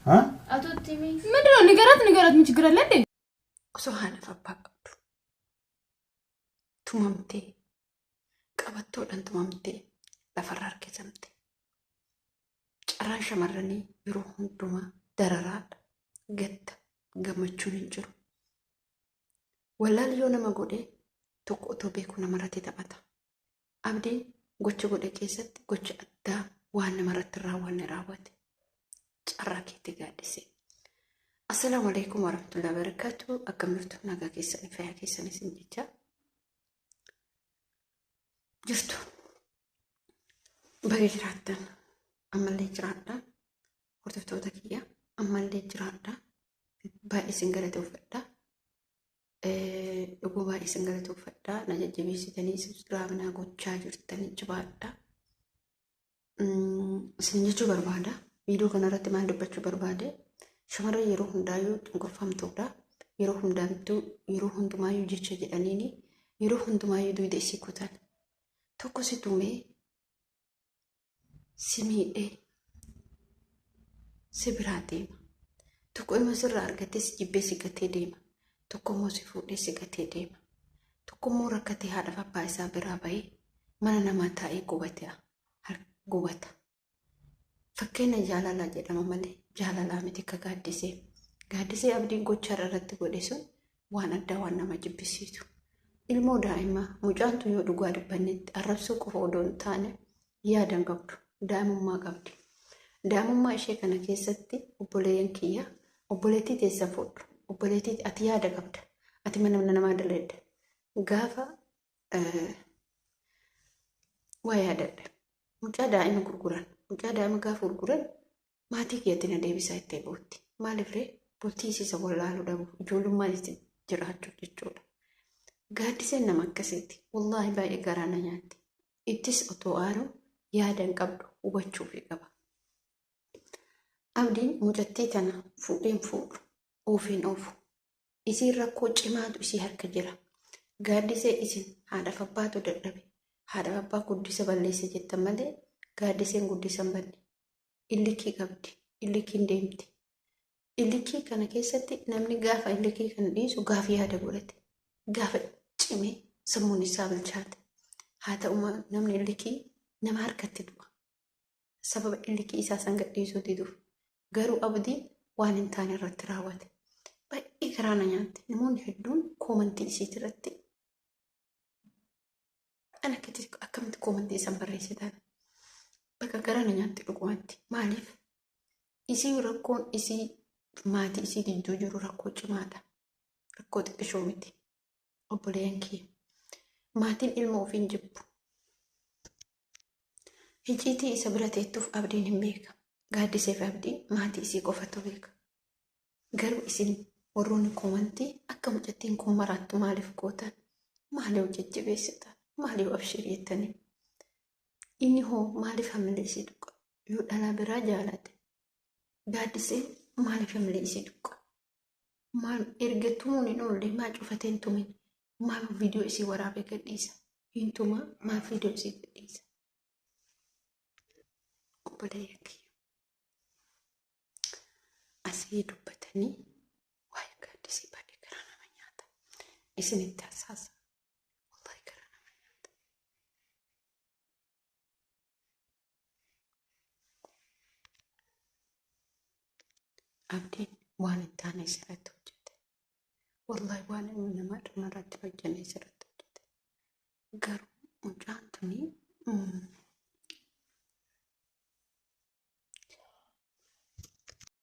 ها أتوتيمي ما أدري نقرات من شجرة لدي سبحان فبقى تمامتي قبضتو دان تمامتي لفرار كيسمتي carraan shamarranii yeroo hundumaa dararaadha gadda gammachuun hin jiru wallaal yoo nama godhe tokko otoo beeku namarratti taphata abdiin gocha godhe keessatti gocha addaa waan namarratti raawwanne raawwate carraa keetti gaaddise assalaamu alaykum warahmatullahi wabarakatuh akkam jirtu nagaa keessanii fayyaa keessanis hin jecha jirtu baga jiraattan ammallee jiraadha hordoftoota kiyya ammallee jiraadha baay'ee isin galateeffadha dhuguu baay'ee isin galateeffadha na jajjabeessitanii subscribe na gochaa jirtanii jabaadha isin jechuu barbaada viidiyoo kanarratti maal dubbachuu barbaade shamarran yeroo hundaayyuu xungurfamtuudha yeroo hundumaayyuu jecha jedhaniini yeroo hundumaayyuu duyda isii kutan tokko si tumee simidhe sibiraa deema tokko ilma sirraa argatee si jibbee si gatee deema tokko immoo si fuudhee si gatee deema tokko immoo rakkatee haadhaaf abbaa isaa biraa bahee mana namaa taa'ee gubata fakkeenya jaalalaa jedhama malee jaalalaa miti akka gaaddisee abdiin gochaa irratti godhe sun waan addaa waan nama jibbisiisu ilmoo daa'imaa mucaantu yoo dhugaa dubbannetti arrabsuu qofa odoo hin taane yaadan qabdu daa'imummaa qabdi daa'imummaa ishee kana keessatti obboleeyyan kiyya obboleettii teessa fuudhu obboleettii ati yaada qabda ati mana namaa daleedda gaafa waa yaadadha mucaa daa'ima gaafa gurguran maatii kiyyatti na deebisaa itti buutti maaliif ree bultii isiisa wallaaluu dhabu ijoollummaan itti jiraachuu jechuudha gaaddiseen nama akkasiiti wallaahi baay'ee garaa na nyaatti ittis otoo aanu yaadan qabdu hubachuu fi qaba abdiin mucattii tana fuudheen fuudhu ofiin oofu isiin rakkoo cimaatu isii harka jira gaaddisee isin haadhaaf abbaatu dadhabe haadhaaf abbaa guddisa balleesse jettan malee gaaddiseen guddisan banne illikii qabdi illikiin deemti illikii kana keessatti namni gaafa illikii kana dhiisu gaafa yaada godhate gaafa cimee sammuun isaa bilchaate haa ta'u namni illikii nama harkatti du'a sababa illikii isaa san gadhiisuu diduuf garuu abdiin waan hin taane irratti raawwate baay'ee garaa na nyaatti namoonni hedduun koomantii isiit irratti ana akkamitti koomantii isan barreessitan bakka garaa na nyaatti dhugumatti maaliif isii rakkoon isii maatii isii gidduu jiru rakkoo cimaadha rakkoo xiqqishoo miti obboleeyyan kiyya maatiin ilma ofiin jibbu hijiitii isa bira teettuuf abdiin hin beeka gaaddiseef abdiin maatii isii qofatu beeka garuu isin warroonni koomantii akka mucattiin kun maraattu maaliif gootan maaliif jajjabeessitan maaliif abshir jettanii inni hoo maaliif hamilee isii dhuqa yoo dhalaa biraa jaalate gaaddiseen maaliif hamilee isii dhuqa maal erga tumuun hin oolle maa cufateen tumin maal viidiyoo isii waraabee gadhiisa hin tuma maal viidiyoo isii gadhiisa obboleeyyan kiyya asii dubbatanii waa'ee gaaddisii baay'ee garaa nama nyaata isinitti hasaasa wallahi garaa nama nyaata abdiin waan hin taane isirratti hojjete wallahi waan inni nama dhumarratti hojjenne isirratti hojjete garuu